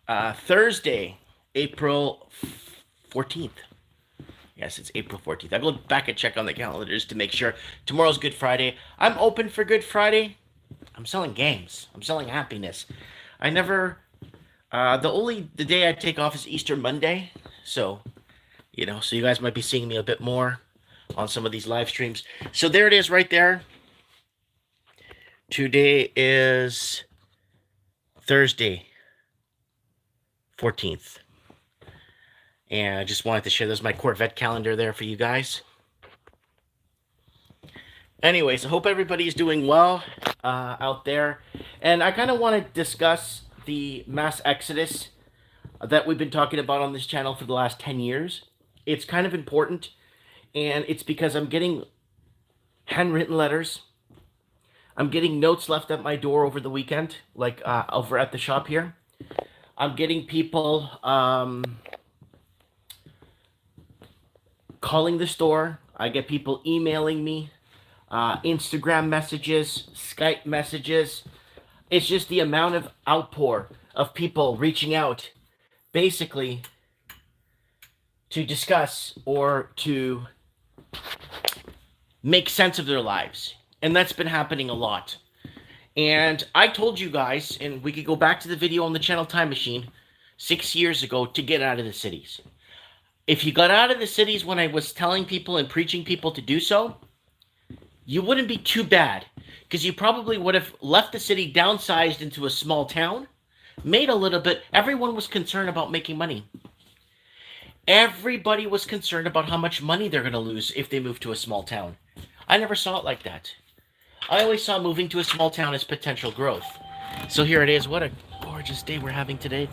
Thursday, April 14th. Yes, it's April 14th. I go back and check on the calendars to make sure tomorrow's Good Friday. I'm open for Good Friday. I'm selling games. I'm selling happiness. I never. The day I take off is Easter Monday, so so you guys might be seeing me a bit more on some of these live streams. So there it is, right there. Today is Thursday, 14th. And I just wanted to share. There's my Corvette calendar there for you guys. Anyways, I hope everybody's doing well out there. And I kind of want to discuss the mass exodus that we've been talking about on this channel for the last 10 years. It's kind of important, and it's because I'm getting handwritten letters. I'm getting notes left at my door over the weekend, like over at the shop here. I'm getting people calling the store. I get people emailing me, Instagram messages, Skype messages. It's just the amount of outpour of people reaching out, basically, to discuss or to make sense of their lives. And that's been happening a lot. And I told you guys, and we could go back to the video on the channel Time Machine 6 years ago, to get out of the cities. If you got out of the cities when I was telling people and preaching people to do so, you wouldn't be too bad, because you probably would have left the city, downsized into a small town, made a little bit. Everyone was concerned about making money. Everybody was concerned about how much money they're going to lose if they move to a small town. I never saw it like that. I always saw moving to a small town as potential growth. So here it is. What a gorgeous day we're having today.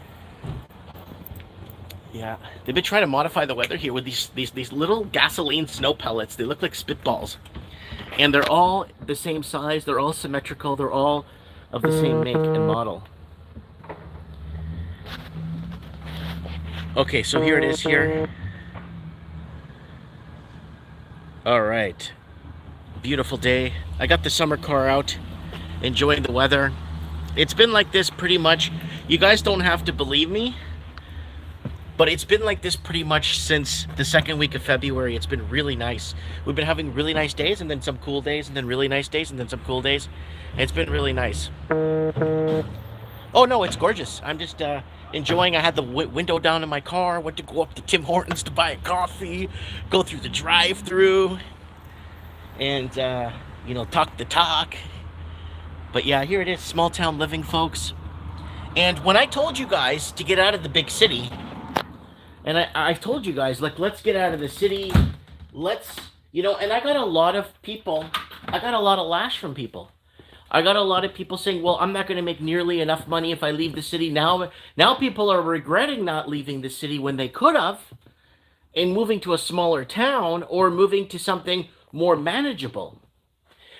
Yeah, they've been trying to modify the weather here with these little gasoline snow pellets. They look like spitballs. And they're all the same size. They're all symmetrical. They're all of the same make and model. Okay, so here it is here. All right. Beautiful day. I got the summer car out, enjoying the weather. It's been like this pretty much. You guys don't have to believe me, but it's been like this pretty much since the second week of February. It's been really nice. We've been having really nice days, and then some cool days, and then really nice days, and then some cool days. It's been really nice. Oh no, it's gorgeous. I'm just enjoying. I had the window down in my car. Went to go up to Tim Hortons to buy a coffee, go through the drive-through, and talk the talk. But yeah, here it is, small town living, folks. And when I told you guys to get out of the big city, and I told you guys, like, let's get out of the city, and I got a lot of people, I got a lot of lash from people. I got a lot of people saying, well, I'm not going to make nearly enough money if I leave the city. Now people are regretting not leaving the city when they could have, and moving to a smaller town or moving to something more manageable.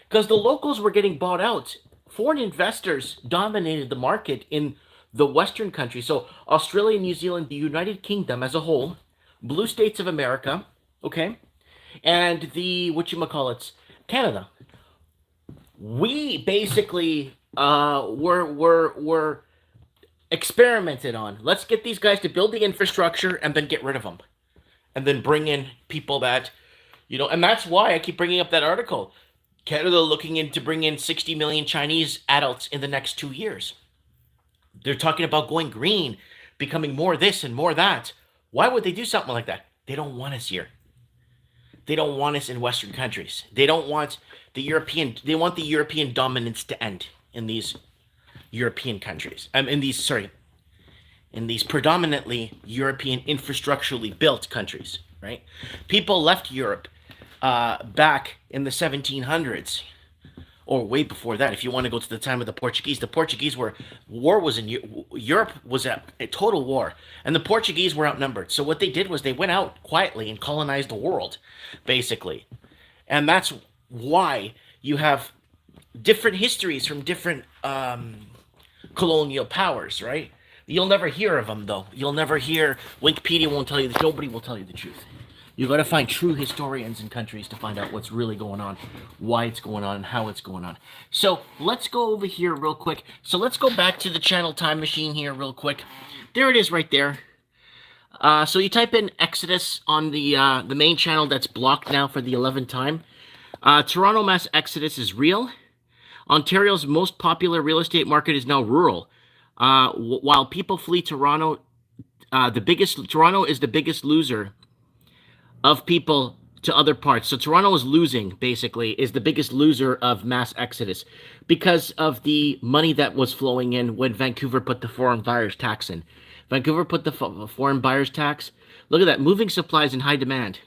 Because the locals were getting bought out. Foreign investors dominated the market in the Western countries. So Australia, New Zealand, the United Kingdom as a whole, blue states of America, okay, and the, Canada. We basically were experimented on. Let's get these guys to build the infrastructure and then get rid of them. And then bring in people that, and that's why I keep bringing up that article. Canada looking into bring in 60 million Chinese adults in the next 2 years. They're talking about going green, becoming more this and more that. Why would they do something like that? They don't want us here. They don't want us in Western countries. They don't want they want the European dominance to end in these European countries. In these predominantly European infrastructurally built countries, right? People left Europe back in the 1700s, or way before that. If you want to go to the time of the Portuguese war was in Europe was a total war, and the Portuguese were outnumbered. So what they did was they went out quietly and colonized the world, basically, and that's why you have different histories from different colonial powers, right? You'll never hear of them, though. You'll never hear. Wikipedia won't tell you. Nobody will tell you the truth. You got to find true historians in countries to find out what's really going on, why it's going on, and how it's going on. So let's go over here real quick. So let's go back to the channel time machine here real quick. There it is right there. So you type in Exodus on the main channel that's blocked now for the 11th time. Toronto mass exodus is real. Ontario's most popular real estate market is now rural. While people flee Toronto, Toronto is the biggest loser of people to other parts. So Toronto is losing, basically, is the biggest loser of mass exodus because of the money that was flowing in when Vancouver put the foreign buyers tax in. Vancouver put the foreign buyers tax. Look at that, moving supplies in high demand.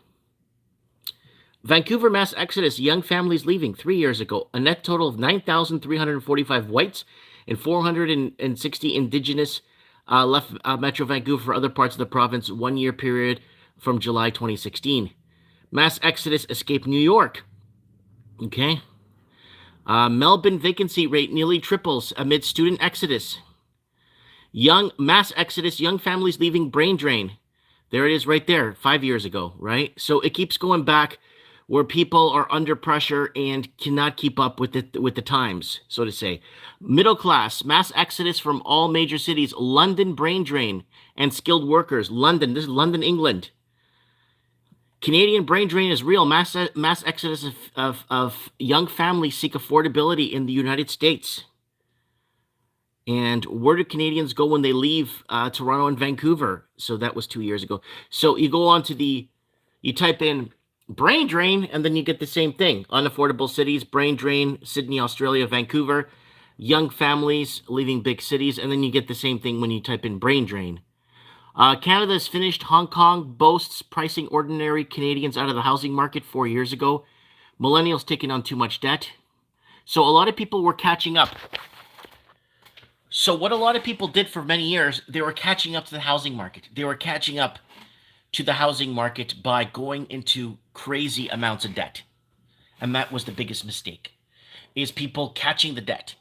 Vancouver mass exodus, young families leaving 3 years ago. A net total of 9,345 whites and 460 Indigenous left Metro Vancouver for other parts of the province 1 year period from July 2016. Mass exodus escaped New York. Okay. Melbourne vacancy rate nearly triples amid student exodus. Mass exodus, young families leaving brain drain. There it is right there, 5 years ago, right? So it keeps going back where people are under pressure and cannot keep up with the times, so to say. Middle class, mass exodus from all major cities. London brain drain and skilled workers. London, this is London, England. Canadian brain drain is real. Mass exodus of young families seek affordability in the United States. And where do Canadians go when they leave Toronto and Vancouver? So that was 2 years ago. So you go on to you type in brain drain, and then you get the same thing. Unaffordable cities, brain drain, Sydney, Australia, Vancouver. Young families leaving big cities, and then you get the same thing when you type in brain drain. Canada is finished. Hong Kong boasts pricing ordinary Canadians out of the housing market 4 years ago. Millennials taking on too much debt. So a lot of people were catching up. So what a lot of people did for many years, they were catching up to the housing market. They were catching up to the housing market by going into crazy amounts of debt. And that was the biggest mistake, is people catching the debt.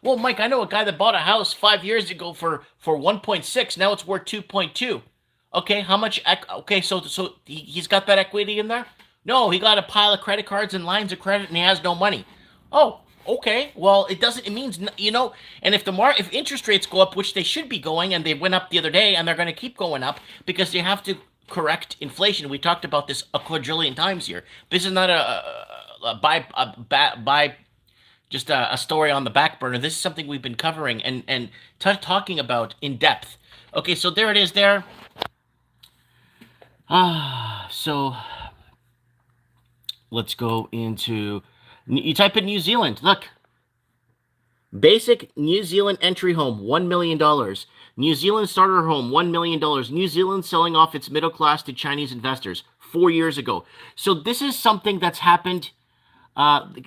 Well, Mike, I know a guy that bought a house 5 years ago for 1.6. Now it's worth 2.2. Okay, how much? Okay, so he's got that equity in there? No, he got a pile of credit cards and lines of credit, and he has no money. Oh, okay. Well, it means, and if interest rates go up, which they should be going, and they went up the other day, and they're going to keep going up because they have to correct inflation. We talked about this a quadrillion times here. This is not just a story on the back burner. This is something we've been covering and talking about in depth. Okay, so there it is there. So let's go into, you type in New Zealand. Look, basic New Zealand entry home, $1 million. New Zealand starter home, $1 million. New Zealand selling off its middle class to Chinese investors 4 years ago. So this is something that's happened.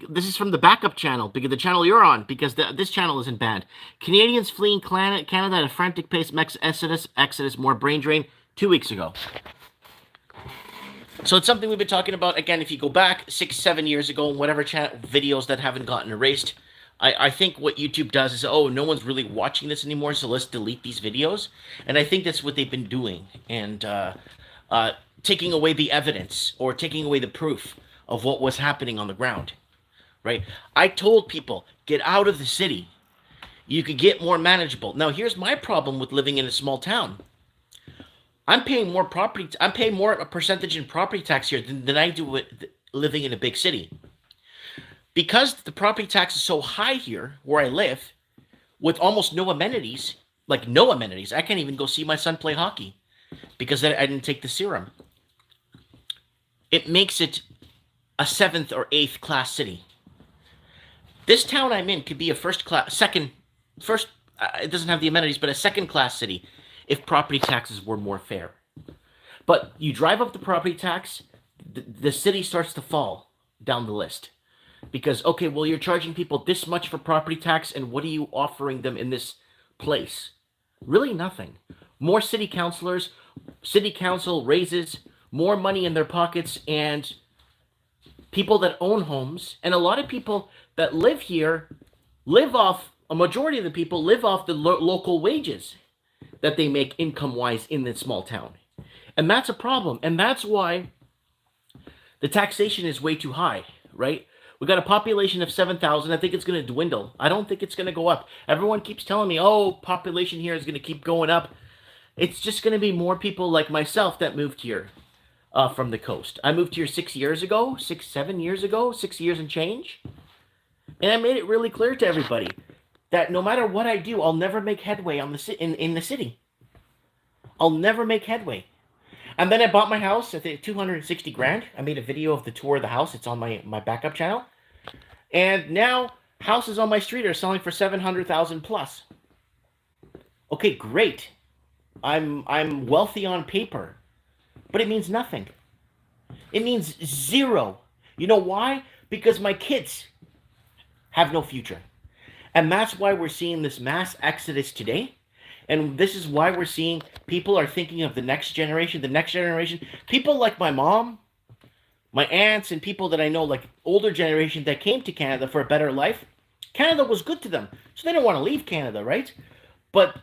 This is from the backup channel, because the channel you're on, because this channel isn't banned. Canadians fleeing Canada at a frantic pace. Exodus, more brain drain 2 weeks ago. So it's something we've been talking about. Again, if you go back 6-7 years ago, whatever videos that haven't gotten erased, I think what YouTube does is, oh, no one's really watching this anymore, so let's delete these videos. And I think that's what they've been doing, and taking away the evidence or taking away the proof of what was happening on the ground, right? I told people, get out of the city. You could get more manageable. Now, here's my problem with living in a small town. I'm paying more a percentage in property tax here than I do with living in a big city. Because the property tax is so high here where I live, with almost no amenities, like no amenities. I can't even go see my son play hockey because I didn't take the serum. It makes it a 7th or 8th class city. This town I'm in could be a it doesn't have the amenities, but a 2nd class city if property taxes were more fair. But you drive up the property tax, the city starts to fall down the list. Because, okay, well, you're charging people this much for property tax, and what are you offering them in this place? Really nothing. More city councilors, city council raises, more money in their pockets, and people that own homes, and a lot of people that live here a majority of the people live off the local wages that they make income-wise in this small town. And that's a problem. And that's why The taxation is way too high, right? We got a population of 7,000. I think it's going to dwindle. I don't think it's going to go up. Everyone keeps telling me, oh, population here is going to keep going up. It's just going to be more people like myself that moved here from the coast. I moved here 6 years ago, 7 years ago, 6 years and change. And I made it really clear to everybody that no matter what I do, I'll never make headway on in the city. I'll never make headway. And then I bought my house at 260 grand. I made a video of the tour of the house. It's on my backup channel. And now houses on my street are selling for 700,000 plus. Okay, great. I'm wealthy on paper, but it means nothing. It means zero. You know why? Because my kids have no future. And that's why we're seeing this mass exodus today. And this is why we're seeing people are thinking of the next generation. People like my mom, my aunts, and people that I know, like older generation that came to Canada for a better life. Canada was good to them. So they don't want to leave Canada, right? But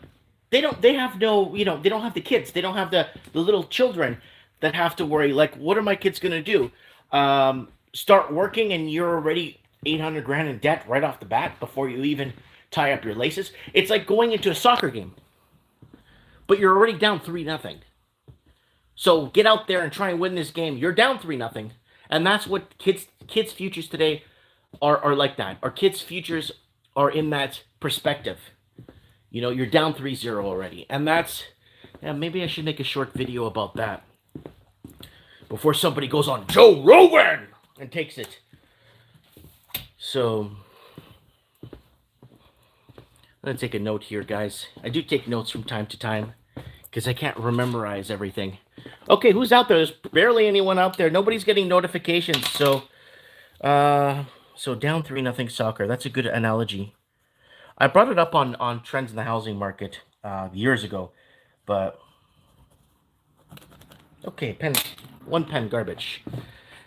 they don't have the kids. They don't have the little children that have to worry, like, what are my kids going to do? Start working and you're already 800 grand in debt right off the bat before you even tie up your laces. It's like going into a soccer game, but you're already down 3-0. So get out there and try and win this game. You're down 3-0. And that's what kids' futures today are like that. Our kids' futures are in that perspective. You know, you're down 3-0 already. And that's, maybe I should make a short video about that before somebody goes on Joe Rogan and takes it. So, I'm going to take a note here, guys. I do take notes from time to time because I can't memorize everything. Okay, who's out there? There's barely anyone out there. Nobody's getting notifications. So down 3-0 soccer. That's a good analogy. I brought it up on trends in the housing market years ago, but okay, one pen garbage.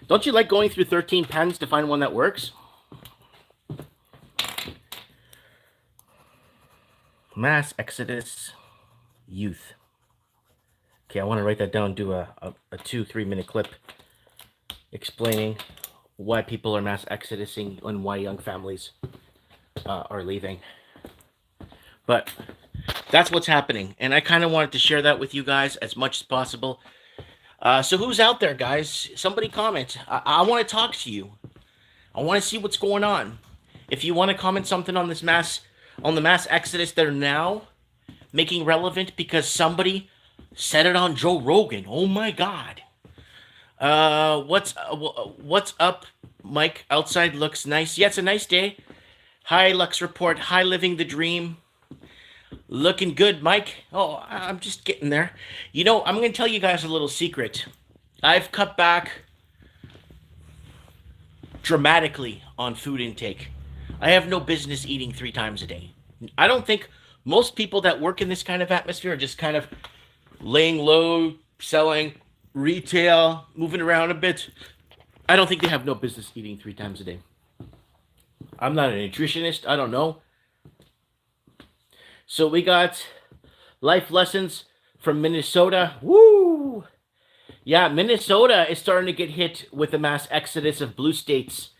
Don't you like going through 13 pens to find one that works? Mass exodus, youth. Okay, I want to write that down, do a 2-3 minute clip explaining why people are mass exodusing and why young families are leaving. But that's what's happening. And I kind of wanted to share that with you guys as much as possible. So who's out there, guys? Somebody comment. I want to talk to you. I want to see what's going on. If you want to comment something on the mass exodus that are now making relevant because somebody said it on Joe Rogan. Oh my God. What's up, Mike? Outside looks nice. Yeah, it's a nice day. Hi, Lux Report. Hi, Living the Dream. Looking good, Mike. Oh, I'm just getting there. You know, I'm going to tell you guys a little secret. I've cut back dramatically on food intake. I have no business eating 3 times a day. I don't think most people that work in this kind of atmosphere are just kind of laying low, selling, retail, moving around a bit. I don't think they have no business eating 3 times a day. I'm not a nutritionist. I don't know. So we got life lessons from Minnesota. Woo! Yeah, Minnesota is starting to get hit with a mass exodus of blue states.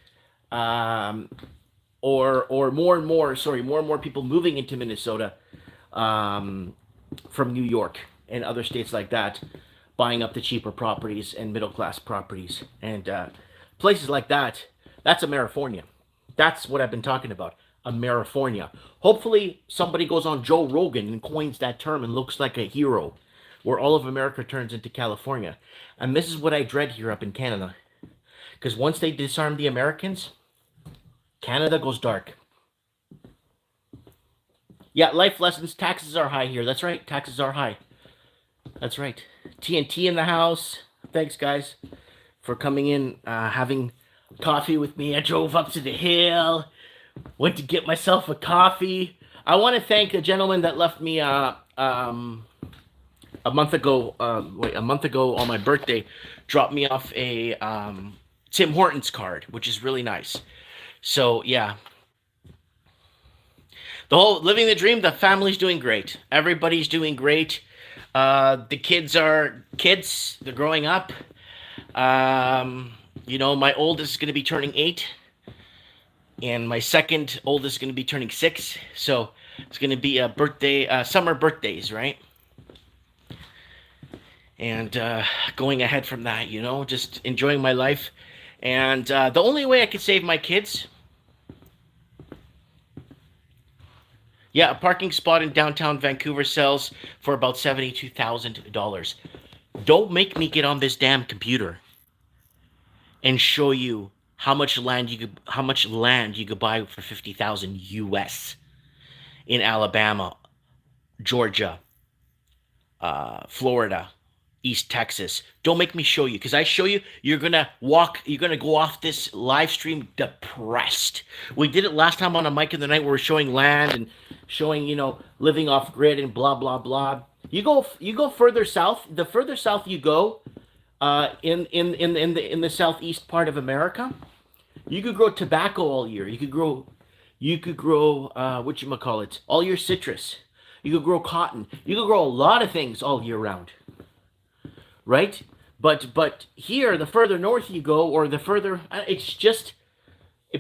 Or more and more people moving into Minnesota from New York and other states like that, buying up the cheaper properties and middle-class properties. And places like that, that's Amerifornia. That's what I've been talking about, Amerifornia. Hopefully somebody goes on Joe Rogan and coins that term and looks like a hero, where all of America turns into California. And this is what I dread here up in Canada. Because once they disarm the Americans, Canada goes dark. Yeah, life lessons. Taxes are high here. That's right. Taxes are high. That's right. TNT in the house. Thanks, guys, for coming in, having coffee with me. I drove up to the hill. Went to get myself a coffee. I want to thank a gentleman that left me a month ago on my birthday, dropped me off a Tim Hortons card, which is really nice. So, yeah. The whole living the dream, the family's doing great. Everybody's doing great. The kids are kids. They're growing up. You know, my oldest is going to be turning 8, and my second oldest is going to be turning 6. So it's going to be a birthday, summer birthdays, right? And going ahead from that, you know, just enjoying my life. And the only way I could save my kids, yeah, a parking spot in downtown Vancouver sells for about $72,000. Don't make me get on this damn computer and show you how much land you could buy for 50,000 US in Alabama, Georgia, Florida, East Texas. Don't make me show you, because I show you, you're gonna go off this live stream depressed. We did it last time on a mic in the night where we're showing land and showing, you know, living off grid and blah blah blah. You go further south. The further south you go, in the southeast part of America, you could grow tobacco all year. You could grow whatchamacallit, all your citrus. You could grow cotton. You could grow a lot of things all year round. Right? But here, the further north you go, or the further, it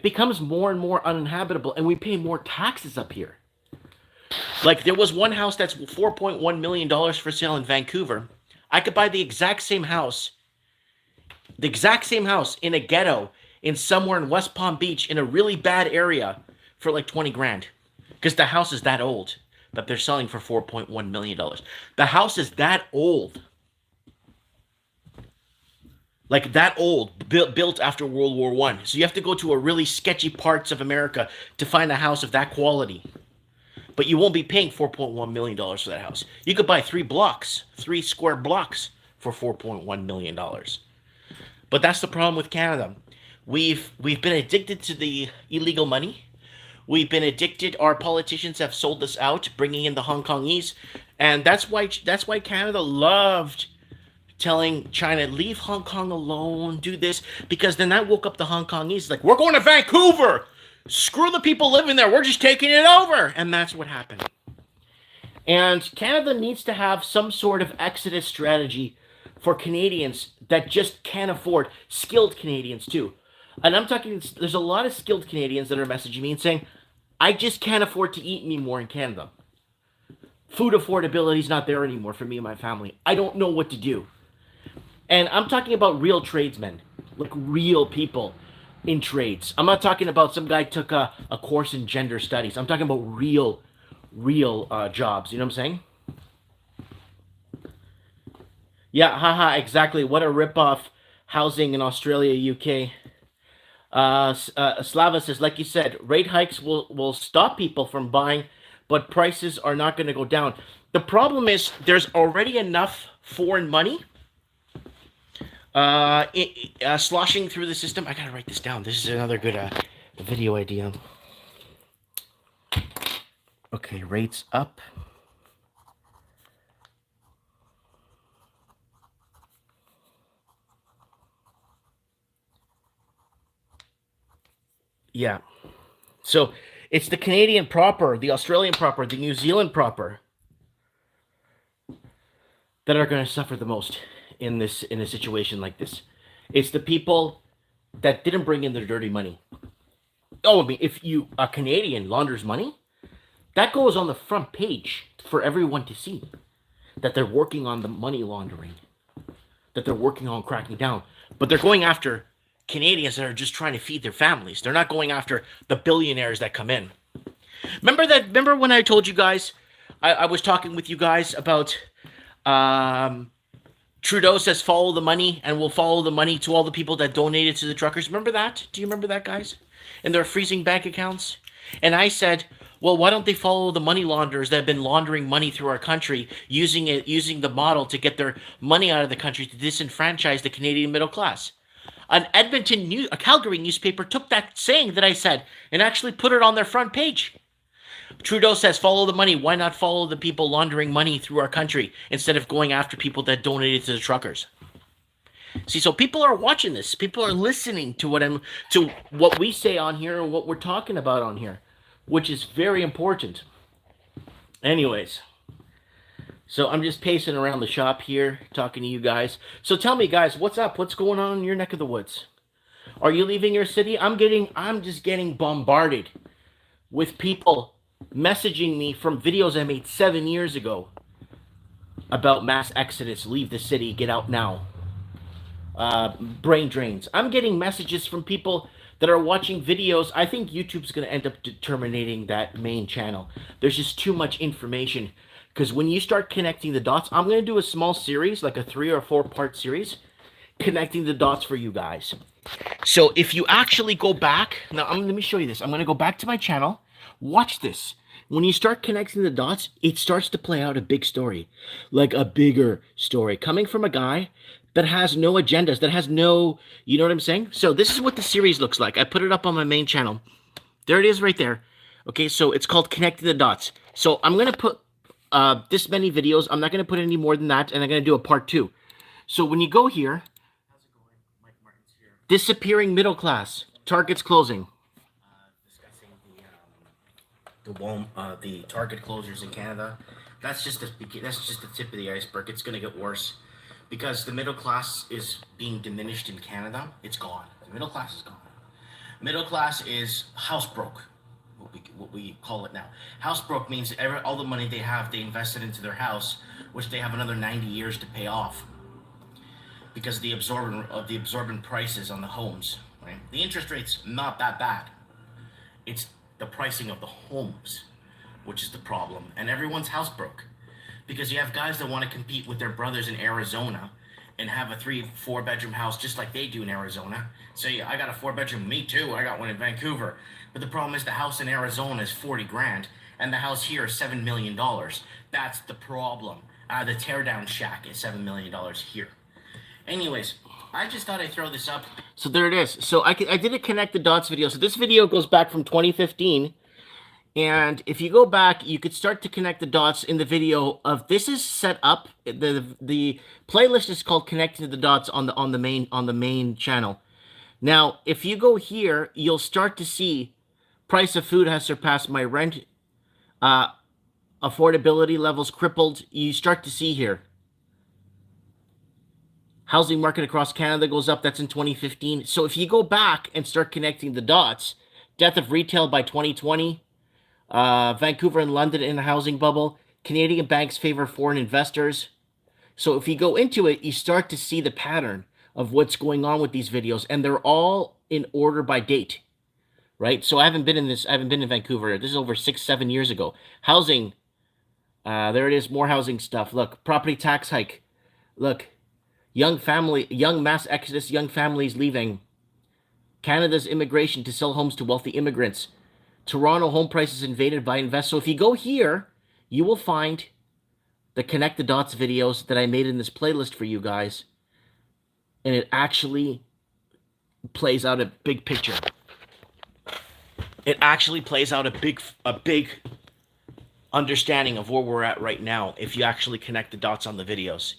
becomes more and more uninhabitable, and we pay more taxes up here. Like, there was one house that's $4.1 million for sale in Vancouver. I could buy the exact same house in a ghetto in somewhere in West Palm Beach in a really bad area for like 20 grand. Because the house is that old that they're selling for $4.1 million. The house is that old. Like that old, built after World War I. So you have to go to a really sketchy parts of America to find a house of that quality. But you won't be paying $4.1 million for that house. You could buy 3 square blocks for $4.1 million. But that's the problem with Canada. We've been addicted to the illegal money. We've been addicted. Our politicians have sold us out, bringing in the Hong Kongese, and that's why Canada loved telling China, leave Hong Kong alone, do this, because then that woke up the Hong Kongese, like, we're going to Vancouver. Screw the people living there. We're just taking it over, and that's what happened. And Canada needs to have some sort of exodus strategy for Canadians that just can't afford, skilled Canadians too. And I'm talking, there's a lot of skilled Canadians that are messaging me and saying, I just can't afford to eat anymore in Canada. Food affordability is not there anymore for me and my family. I don't know what to do. And I'm talking about real tradesmen, like real people in trades. I'm not talking about some guy took a course in gender studies. I'm talking about real jobs. You know what I'm saying? Yeah, haha, exactly. What a ripoff housing in Australia, UK. Slava says, like you said, rate hikes will stop people from buying, but prices are not going to go down. The problem is there's already enough foreign money sloshing through the system. I gotta write this down. This is another good video idea. Okay, rates up. Yeah. So it's the Canadian proper, the Australian proper, the New Zealand proper that are going to suffer the most in a situation like this. It's the people that didn't bring in their dirty money. Oh, I mean, if a Canadian launders money, that goes on the front page for everyone to see that they're working on the money laundering, that they're working on cracking down. But they're going after Canadians that are just trying to feed their families. They're not going after the billionaires that come in. Remember when I told you guys, I was talking with you guys about Trudeau says follow the money, and we'll follow the money to all the people that donated to the truckers. Remember that? Do you remember that, guys? And they're freezing bank accounts. And I said, well, why don't they follow the money launderers that have been laundering money through our country, using the model to get their money out of the country to disenfranchise the Canadian middle class? A Calgary newspaper took that saying that I said and actually put it on their front page. Trudeau says, follow the money. Why not follow the people laundering money through our country instead of going after people that donated to the truckers? See, so people are watching this. People are listening to what we say on here and what we're talking about on here, which is very important. Anyways, so I'm just pacing around the shop here, talking to you guys. So tell me, guys, what's up? What's going on in your neck of the woods? Are you leaving your city? I'm just getting bombarded with people messaging me from videos I made 7 years ago about mass exodus, leave the city, get out now. Brain drains. I'm getting messages from people that are watching videos. I think YouTube's going to end up terminating that main channel. There's just too much information. Because when you start connecting the dots, I'm going to do a small series, like a 3 or 4 part series, connecting the dots for you guys. So if you actually go back, now let me show you this. I'm going to go back to my channel. Watch this. When you start connecting the dots, it starts to play out a big story, like a bigger story coming from a guy that has no agendas, that has no, you know what I'm saying? So this is what the series looks like. I put it up on my main channel. There it is right there. Okay, so it's called Connecting the Dots. So I'm going to put this many videos. I'm not going to put any more than that, and I'm going to do a part 2. So when you go here, how's it going? Mike Martin's here. Disappearing middle class. Target's closing. Discussing the Target closures in Canada. That's just the tip of the iceberg. It's going to get worse because the middle class is being diminished in Canada. It's gone. The middle class is gone. Middle class is house broke. What we call it now. House broke means all the money they have, they invested into their house, which they have another 90 years to pay off because of the absorbent prices on the homes. Right? The interest rate's not that bad. It's the pricing of the homes, which is the problem. And everyone's house broke because you have guys that want to compete with their brothers in Arizona and have a 3-4 bedroom house just like they do in Arizona. Say, I got a 4-bedroom, me too, I got one in Vancouver. But the problem is the house in Arizona is 40 grand and the house here is $7 million. That's the problem. The teardown shack is $7 million here. Anyways, I just thought I'd throw this up. So there it is. So I did a connect the dots video. So this video goes back from 2015. And if you go back, you could start to connect the dots in the video of this is set up. The playlist is called Connecting the Dots on the main channel. Now, if you go here, you'll start to see price of food has surpassed my rent. Affordability levels crippled. You start to see here. Housing market across Canada goes up. That's in 2015. So if you go back and start connecting the dots, death of retail by 2020. Vancouver and London in a housing bubble. Canadian banks favor foreign investors. So if you go into it, you start to see the pattern of what's going on with these videos, and they're all in order by date, right? So I haven't been in Vancouver. This is over 6-7 years ago. Housing, there it is, more housing stuff. Look, property tax hike. Look, young mass exodus, young families leaving. Canada's immigration to sell homes to wealthy immigrants. Toronto home prices invaded by investors. So if you go here, you will find the Connect the Dots videos that I made in this playlist for you guys. And it actually plays out a big picture. It actually plays out a big understanding of where we're at right now if you actually connect the dots on the videos.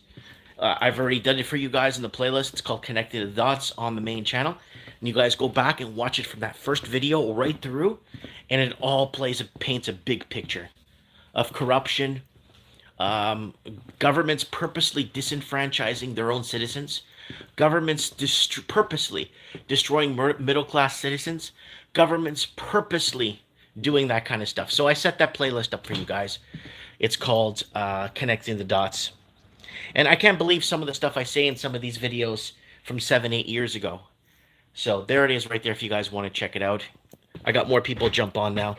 I've already done it for you guys in the playlist. It's called Connecting the Dots on the main channel. And you guys go back and watch it from that first video right through. And it all paints a big picture of corruption, governments purposely disenfranchising their own citizens, governments purposely destroying middle-class citizens, governments purposely doing that kind of stuff. So I set that playlist up for you guys. It's called Connecting the Dots. And I can't believe some of the stuff I say in some of these videos from 7-8 years ago. So there it is right there if you guys want to check it out. I got more people jump on now.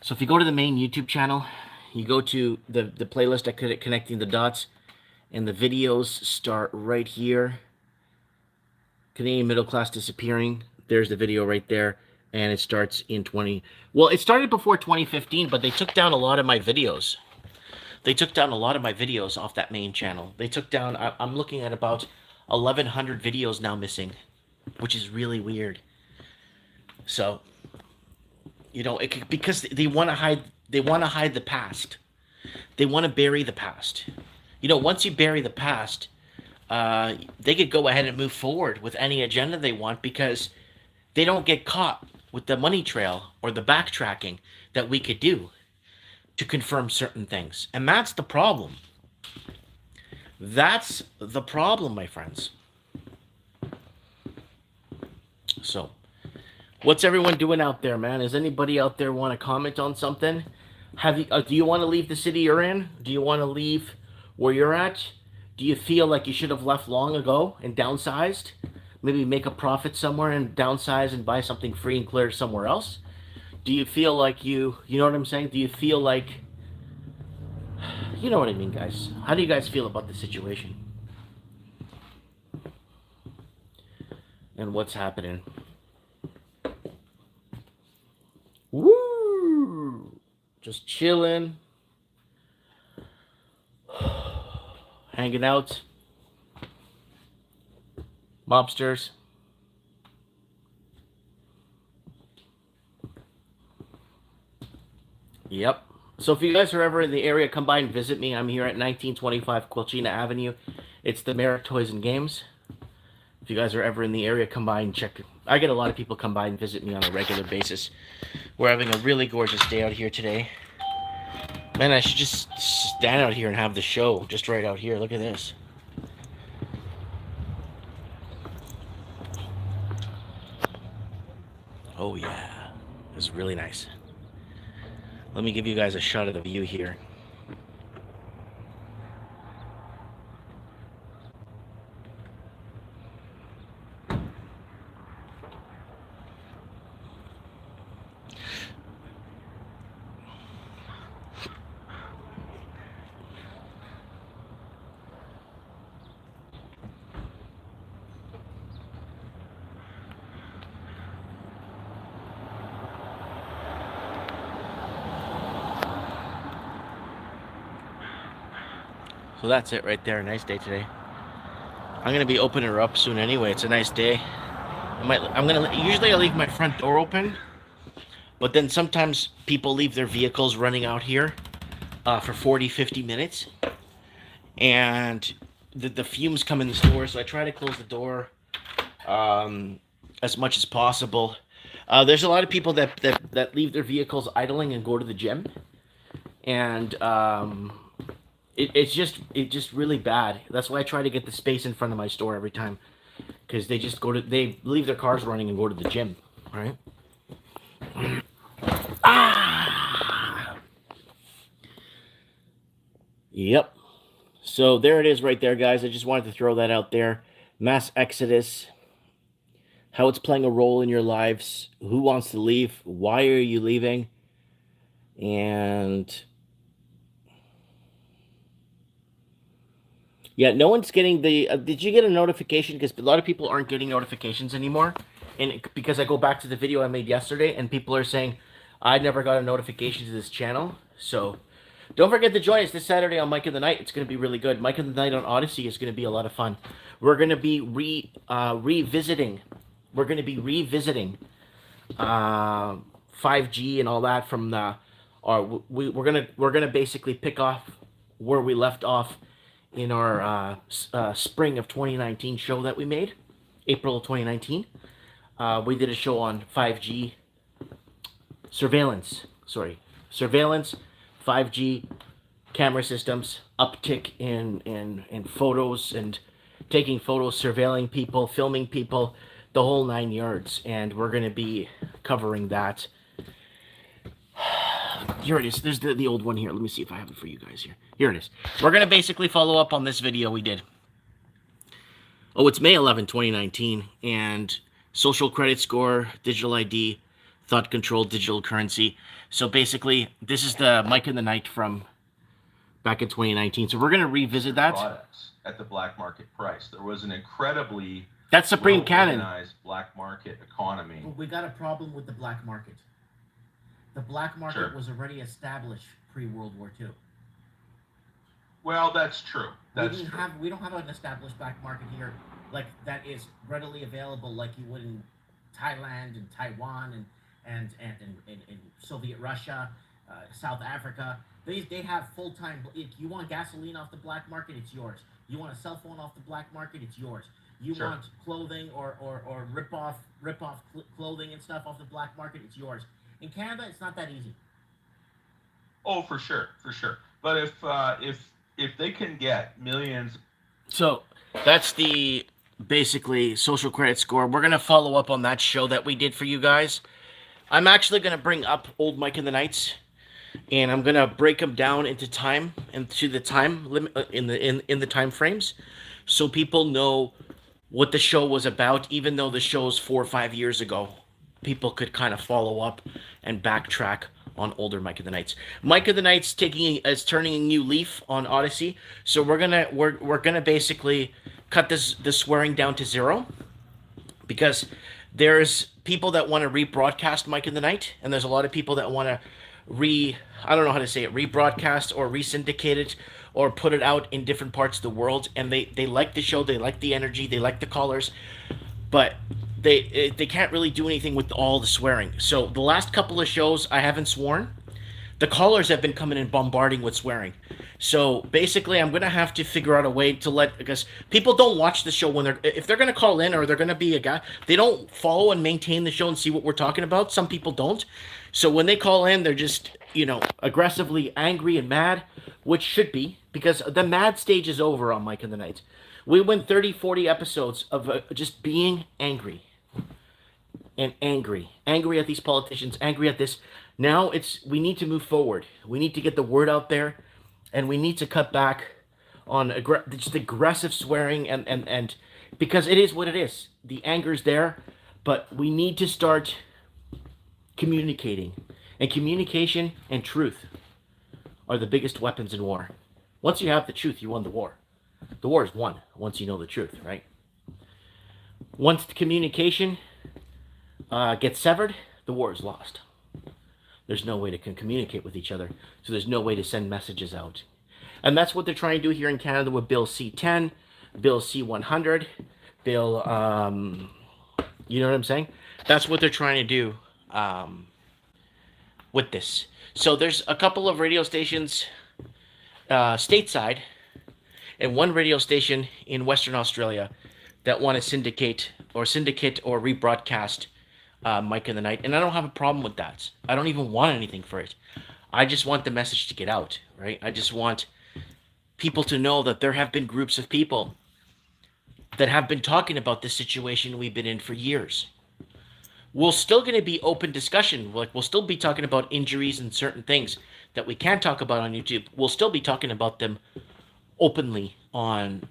So if you go to the main YouTube channel, you go to the playlist at Connecting the Dots, and the videos start right here. Canadian middle class disappearing. There's the video right there. And it starts in it started before 2015, but they took down a lot of my videos. They took down a lot of my videos off that main channel. They took down, I'm looking at about 1,100 videos now missing, which is really weird. So, you know, because they want to hide the past. They want to bury the past. You know, once you bury the past, they could go ahead and move forward with any agenda they want because they don't get caught with the money trail or the backtracking that we could do to confirm certain things. And that's the problem. That's the problem, my friends. So, what's everyone doing out there, man? Is anybody out there want to comment on something? Do you want to leave the city you're in? Do you want to leave where you're at? Do you feel like you should have left long ago and downsized? Maybe make a profit somewhere and downsize and buy something free and clear somewhere else? Do you feel like you know what I'm saying? Do you feel like, you know what I mean, guys? How do you guys feel about the situation and what's happening? Woo! Just chilling, hanging out, mobsters. Yep. So if you guys are ever in the area, come by and visit me. I'm here at 1925 Quilchina Avenue. It's the Merrick Toys and Games. If you guys are ever in the area, come by and check. I get a lot of people come by and visit me on a regular basis. We're having a really gorgeous day out here today. Man, I should just stand out here and have the show just right out here. Look at this. Oh yeah, it's really nice. Let me give you guys a shot of the view here. So that's it right there. Nice day today. I'm gonna be opening her up soon anyway. It's a nice day. Usually I leave my front door open, but then sometimes people leave their vehicles running out here for 40, 50 minutes. And the fumes come in the store, so I try to close the door as much as possible. There's a lot of people that leave their vehicles idling and go to the gym. And it's just really bad. That's why I try to get the space in front of my store every time, because they leave their cars running and go to the gym, right? Yep. So there it is right there, guys. I just wanted to throw that out there. Mass exodus, how it's playing a role in your lives, who wants to leave, why are you leaving, and yeah, no one's getting the. Did you get a notification? Because a lot of people aren't getting notifications anymore. And because I go back to the video I made yesterday, and people are saying, I never got a notification to this channel. So don't forget to join us this Saturday on Mike of the Night. It's going to be really good. Mike of the Night on Odyssey is going to be a lot of fun. We're going to be revisiting. We're going to be revisiting 5G and all that from the. We're gonna basically pick off where we left off in our spring of 2019 show that we made, April of 2019. We did a show on 5G surveillance, 5G camera systems, uptick in photos and taking photos, surveilling people, filming people, the whole 9 yards. And we're going to be covering that. Here it is. There's the old one here. Let me see if I have it for you guys here. Here it is. We're going to basically follow up on this video we did. Oh, it's May 11, 2019. And social credit score, digital ID, thought control, digital currency. So basically, this is the Mike in the Night from back in 2019. So we're going to revisit that. Products at the black market price. There was an incredibly that's Supreme Cannon organized black market economy. We got a problem with the black market. The black market was already established pre-World War II. Well, that's true. We don't have an established black market here like that is readily available like you would in Thailand and Taiwan and in Soviet Russia, South Africa. They have full-time. If you want gasoline off the black market, it's yours. You want a cell phone off the black market, it's yours. You want clothing or rip off clothing and stuff off the black market, it's yours. In Canada, it's not that easy. Oh, for sure. But if they can get millions. So that's the basically social credit score. We're gonna follow up on that show that we did for you guys. I'm actually gonna bring up old Mike in the Nights, and I'm gonna break them down into time and to the time limit in the time frames, so people know what the show was about. Even though the show's 4 or 5 years ago, people could kind of follow up and backtrack on older Mike of the Nights. Mike of the Nights turning a new leaf on Odyssey, so we're gonna basically cut the swearing down to zero, because there's people that want to rebroadcast Mike in the Night, and there's a lot of people that want to I don't know how to say it, rebroadcast or resyndicate it or put it out in different parts of the world, and they like the show, they like the energy, they like the callers, but they can't really do anything with all the swearing. So the last couple of shows I haven't sworn. The callers have been coming in bombarding with swearing. So basically, I'm gonna have to figure out a way to because people don't watch the show when if they're gonna call in or they're gonna be a guy, they don't follow and maintain the show and see what we're talking about. Some people don't. So when they call in, they're just aggressively angry and mad, which should be, because the mad stage is over on Mike and the Night. We went 30, 40 episodes of just being angry and angry at these politicians, angry at this. Now we need to move forward. We need to get the word out there, and we need to cut back on just aggressive swearing and because it is what it is. The anger's there, but we need to start communicating. And communication and truth are the biggest weapons in war. Once you have the truth, you won the war. The war is won once you know the truth, right? Once the communication gets severed, the war is lost. There's no way to communicate with each other, so there's no way to send messages out. And that's what they're trying to do here in Canada with Bill C-10, Bill C-100, Bill, you know what I'm saying? That's what they're trying to do with this. So there's a couple of radio stations stateside and one radio station in Western Australia that want to syndicate or rebroadcast Mike in the Night, and I don't have a problem with that. I don't even want anything for it. I just want the message to get out, right? I just want people to know that there have been groups of people that have been talking about this situation we've been in for years. We're still going to be open discussion. Like, we'll still be talking about injuries and certain things that we can't talk about on YouTube. We'll still be talking about them openly on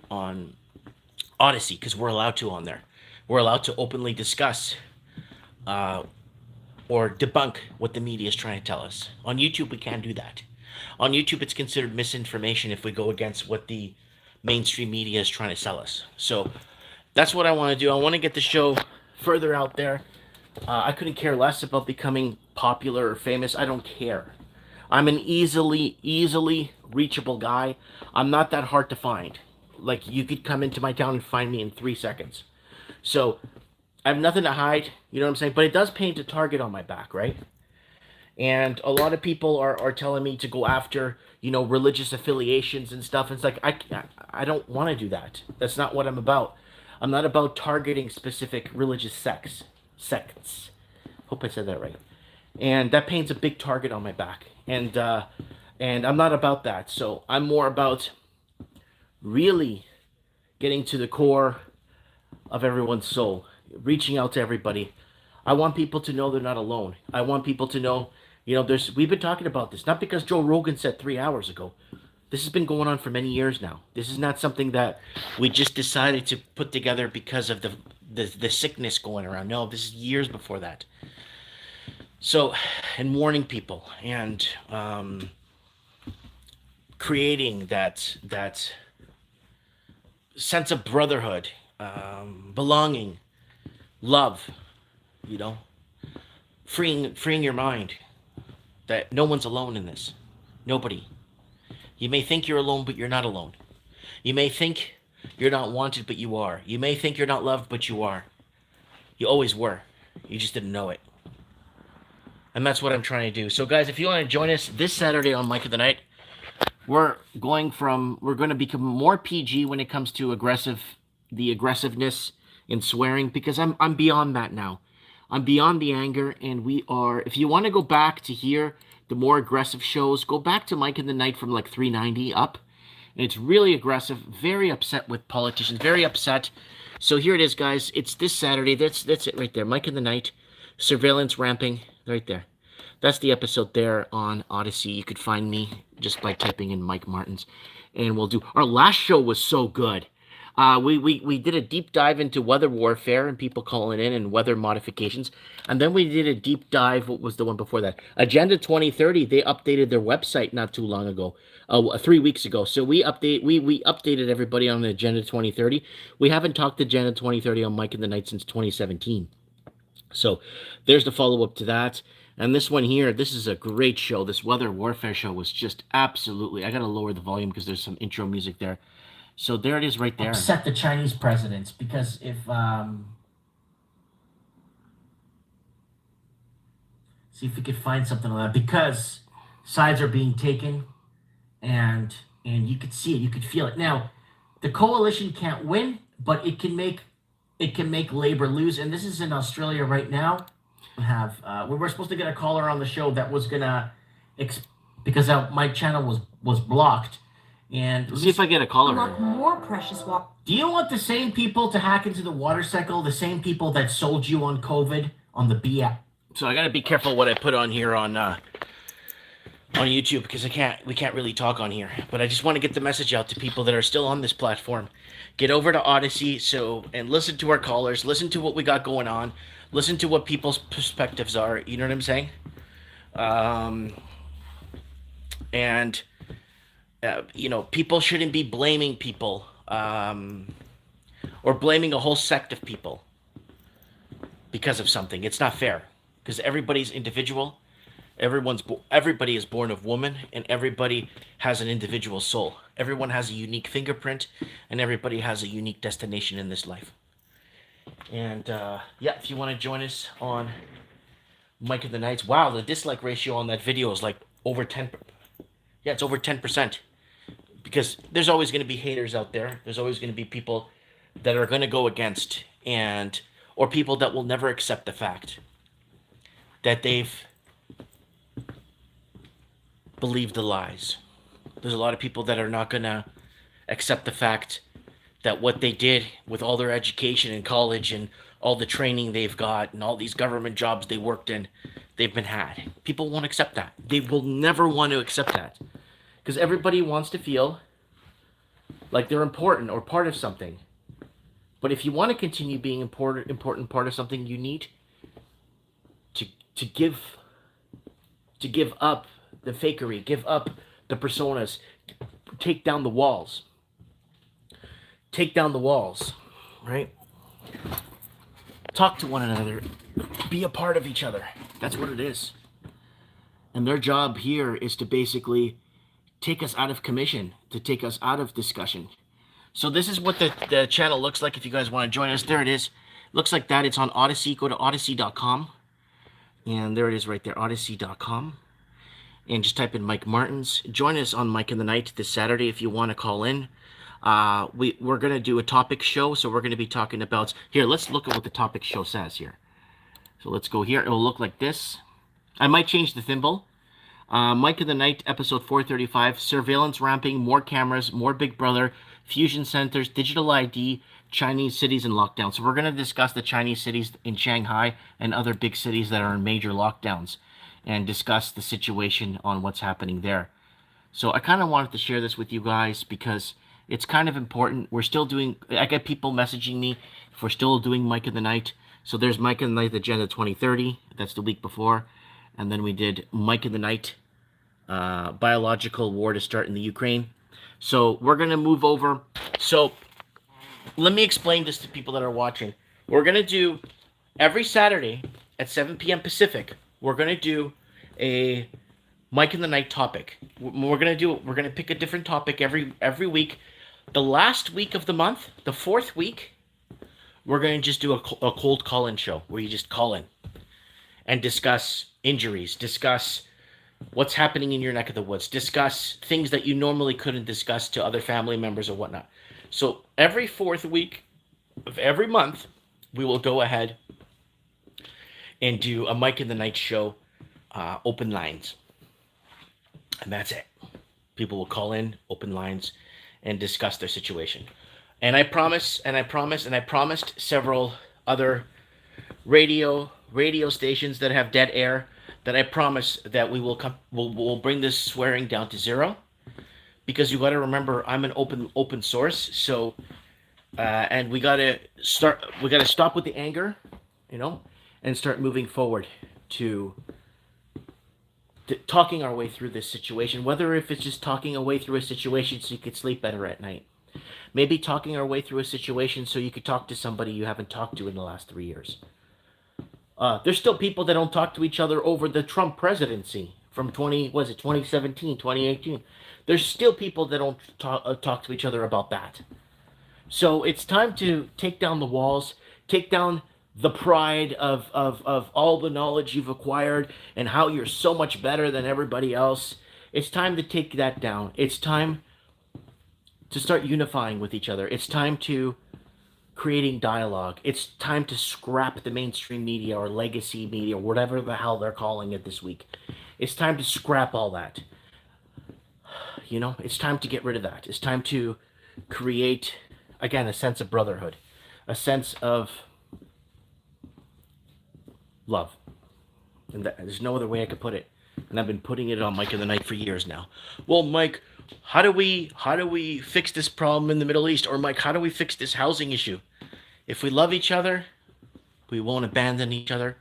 Odyssey, because we're allowed to on there. We're allowed to openly discuss or debunk what the media is trying to tell us. On YouTube, we can't do that. On YouTube, it's considered misinformation if we go against what the mainstream media is trying to sell us. So that's what I want to do. I want to get the show further out there. I couldn't care less about becoming popular or famous. I don't care. I'm an easily reachable guy. I'm not that hard to find. Like, you could come into my town and find me in 3 seconds. So I have nothing to hide, you know what I'm saying? But it does paint a target on my back, right? And a lot of people are telling me to go after, religious affiliations and stuff. It's like, I don't want to do that. That's not what I'm about. I'm not about targeting specific religious sects. Hope I said that right. And that paints a big target on my back. And I'm not about that. So I'm more about really getting to the core of everyone's soul, reaching out to everybody. I want people to know they're not alone. I want people to know, we've been talking about this, not because Joe Rogan said 3 hours ago. This has been going on for many years now. This is not something that we just decided to put together because of the sickness going around. No, this is years before that. So, and warning people and creating that sense of brotherhood, belonging, love, freeing your mind, that no one's alone in this. Nobody. You may think you're alone, but you're not alone. You may think you're not wanted, but you are. You may think you're not loved, but you are. You always were. You just didn't know it. And that's what I'm trying to do. So guys, if you want to join us this Saturday on Mike of the Night, we're going to become more PG when it comes to the aggressiveness in swearing, because I'm beyond that now. I'm beyond the anger, and if you want to go back to hear the more aggressive shows, go back to Mike in the Night from like 390 up, And it's really aggressive, very upset with politicians, very upset. So here it is, guys. It's this Saturday. That's it right there. Mike in the Night, surveillance ramping, right there. That's the episode there on Odyssey. You could find me just by typing in Mike Martins. And we'll do... Our last show was so good. We did a deep dive into weather warfare and people calling in and weather modifications. And then we did a deep dive. What was the one before that? Agenda 2030. They updated their website not too long ago. 3 weeks ago. So we updated everybody on the Agenda 2030. We haven't talked Agenda 2030 on Mike in the Night since 2017. So there's the follow-up to that. And this one here, this is a great show. This weather warfare show was just absolutely... I got to lower the volume because there's some intro music there. So there it is right there. Upset the Chinese presidents because if... see if we could find something on that. Because sides are being taken and you could see it. You could feel it. Now, the coalition can't win, but it can make Labor lose. And this is in Australia right now. We were supposed to get a caller on the show that was gonna because my channel was blocked. And let's see if I get a caller. More precious water. Do you want the same people to hack into the water cycle? The same people that sold you on COVID on the B app? So I gotta be careful what I put on here on YouTube because we can't really talk on here. But I just want to get the message out to people that are still on this platform. Get over to Odyssey and listen to our callers. Listen to what we got going on. Listen to what people's perspectives are. You know what I'm saying? People shouldn't be blaming people or blaming a whole sect of people because of something. It's not fair because everybody's individual. Everybody is born of woman, and everybody has an individual soul. Everyone has a unique fingerprint, and everybody has a unique destination in this life. And if you want to join us on Mike of the Nights, wow, the dislike ratio on that video is like over 10. Yeah, it's over 10%. Because there's always going to be haters out there. There's always going to be people that are going to go against or people that will never accept the fact that they've believed the lies. There's a lot of people that are not going to accept the fact that what they did with all their education in college and all the training they've got and all these government jobs they worked in, they've been had. People won't accept that. They will never want to accept that. Because everybody wants to feel like they're important or part of something. But if you want to continue being important part of something, you need to give up the fakery, give up the personas, take down the walls. Take down the walls, right? Talk to one another. Be a part of each other. That's what it is. And their job here is to basically take us out of commission, to take us out of discussion. So this is what the channel looks like if you guys want to join us. There it is. Looks like that. It's on Odyssey. Go to odyssey.com. And there it is right there, odyssey.com. And just type in Mike Martins. Join us on Mike in the Night this Saturday if you want to call in. We're going to do a topic show, so we're going to be talking about... Here, let's look at what the topic show says here. So let's go here. It will look like this. I might change the thimble. Mike in the Night, episode 435. Surveillance ramping, more cameras, more Big Brother, fusion centers, digital ID, Chinese cities in lockdown. So we're going to discuss the Chinese cities in Shanghai and other big cities that are in major lockdowns and discuss the situation on what's happening there. So I kind of wanted to share this with you guys because it's kind of important. We're still doing... I get people messaging me if we're still doing Mike in the Night. So there's Mike in the Night, Agenda 2030. That's the week before. And then we did Mike in the Night, biological war to start in the Ukraine. So we're going to move over. So let me explain this to people that are watching. We're going to do every Saturday at 7 p.m. Pacific. We're going to do a Mike in the Night topic. We're going to pick a different topic every week. The last week of the month, the fourth week, we're going to just do a cold call-in show where you just call in and discuss injuries, discuss what's happening in your neck of the woods, discuss things that you normally couldn't discuss to other family members or whatnot. So every fourth week of every month, we will go ahead and do a Mike in the Night show, open lines. And that's it. People will call in, open lines, and discuss their situation. And I promise, and I promise, and I promised several other radio stations that have dead air that I promise that we will come. We'll bring this swearing down to zero, because you got to remember I'm an open source. So and we got to start. We got to stop with the anger, you know, and start moving forward to talking our way through this situation. Whether if it's just talking our way through a situation so you could sleep better at night. Maybe talking our way through a situation so you could talk to somebody you haven't talked to in the last 3 years. There's still people that don't talk to each other over the Trump presidency from 2017, 2018. There's still people that don't talk to each other about that. So it's time to take down the walls, take down the pride of all the knowledge you've acquired and how you're so much better than everybody else. It's time to take that down. It's time to start unifying with each other. It's time to creating dialogue. It's time to scrap the mainstream media or legacy media, or whatever the hell they're calling it this week. It's time to scrap all that. You know, it's time to get rid of that. It's time to create, again, a sense of brotherhood, a sense of love. And there's no other way I could put it. And I've been putting it on Mike in the Night for years now. Well, Mike, how do we fix this problem in the Middle East? Or Mike, how do we fix this housing issue? If we love each other, we won't abandon each other.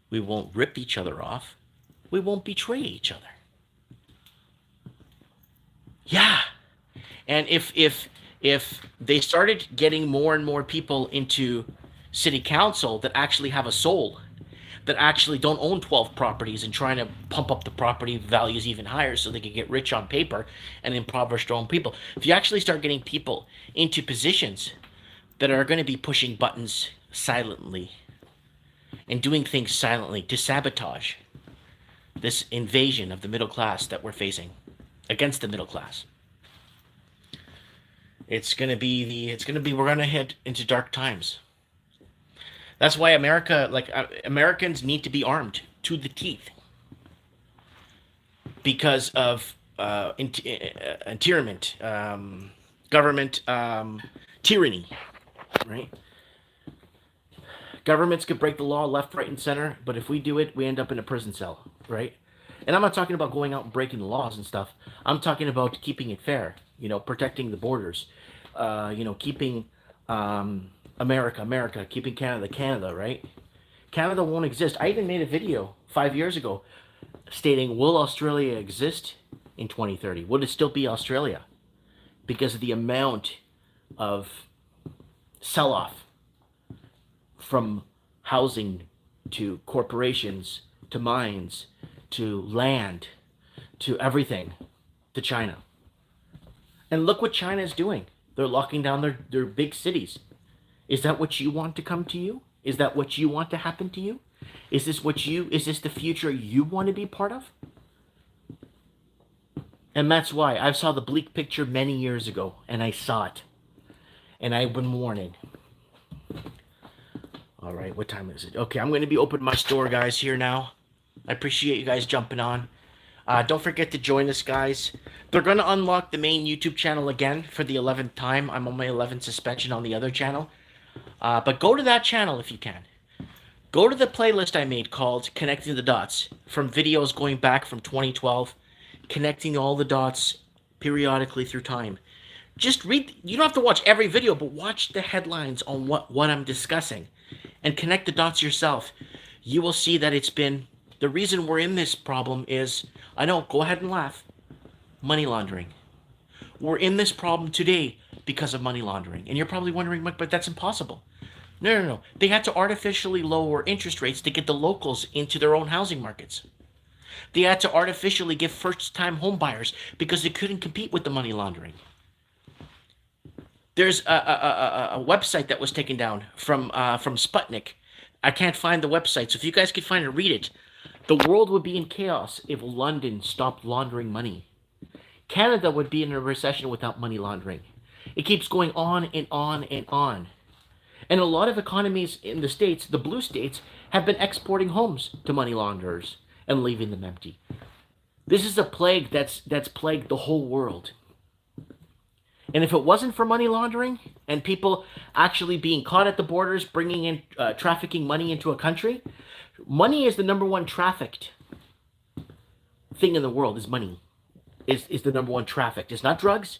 We won't rip each other off. We won't betray each other. Yeah. And if they started getting more and more people into city council that actually have a soul, that actually don't own 12 properties and trying to pump up the property values even higher so they can get rich on paper and impoverish their own people. If you actually start getting people into positions that are going to be pushing buttons silently and doing things silently to sabotage this invasion of the middle class that we're facing against the middle class, we're going to head into dark times. That's why Americans need to be armed to the teeth because of endearment, government tyranny, right? Governments could break the law left, right, and center, but if we do it, we end up in a prison cell, right? And I'm not talking about going out and breaking the laws and stuff. I'm talking about keeping it fair, you know, protecting the borders, keeping America, keeping Canada, right? Canada won't exist. I even made a video 5 years ago stating, will Australia exist in 2030? Would it still be Australia? Because of the amount of sell-off from housing to corporations to mines to land to everything to China. And look what China is doing. They're locking down their big cities. Is that what you want to come to you? Is that what you want to happen to you? Is this the future you want to be part of? And that's why I saw the bleak picture many years ago, and I saw it. And I've been warning. All right, what time is it? Okay, I'm going to be opening my store, guys, here now. I appreciate you guys jumping on. Don't forget to join us, guys. They're going to unlock the main YouTube channel again for the 11th time. I'm on my 11th suspension on the other channel. But go to that channel if you can. Go to the playlist I made called Connecting the Dots, from videos going back from 2012, connecting all the dots periodically through time. Just read, you don't have to watch every video, but watch the headlines on what I'm discussing and connect the dots yourself. You will see that it's been, the reason we're in this problem is, I know, go ahead and laugh, money laundering. We're in this problem today because of money laundering. And you're probably wondering, but that's impossible. No. They had to artificially lower interest rates to get the locals into their own housing markets. They had to artificially give first-time home buyers because they couldn't compete with the money laundering. There's a website that was taken down from Sputnik. I can't find the website, so if you guys could find it, read it. The world would be in chaos if London stopped laundering money. Canada would be in a recession without money laundering. It keeps going on and on and on. And a lot of economies in the States, the blue states, have been exporting homes to money launderers and leaving them empty. This is a plague that's plagued the whole world. And if it wasn't for money laundering and people actually being caught at the borders, bringing in, trafficking money into a country, money is the number one trafficked thing in the world. Is money, is the number one trafficked. It's not drugs,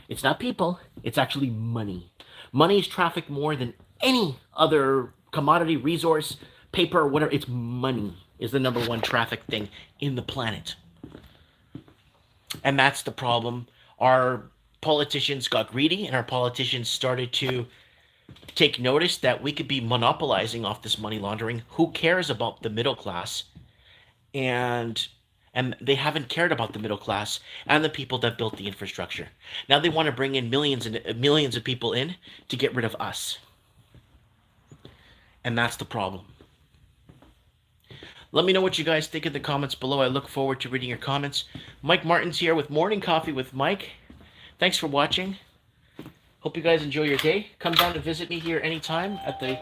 it's not people, it's actually money. Money is trafficked more than any other commodity, resource, paper, whatever. It's money is the number one trafficked thing in the planet. And that's the problem. Our politicians got greedy, and our politicians started to take notice that we could be monopolizing off this money laundering. Who cares about the middle class? And they haven't cared about the middle class and the people that built the infrastructure. Now they want to bring in millions and millions of people in to get rid of us. And that's the problem. Let me know what you guys think in the comments below. I look forward to reading your comments. Mike Martin's here with Morning Coffee with Mike. Thanks for watching. Hope you guys enjoy your day. Come down and visit me here anytime at the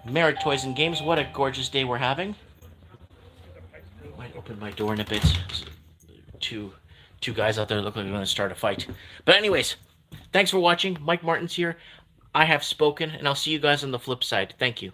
Merrick Toys and Games. What a gorgeous day we're having. Might open my door in a bit. Two guys out there look like they're going to start a fight. But anyways, thanks for watching. Mike Martin's here. I have spoken, and I'll see you guys on the flip side. Thank you.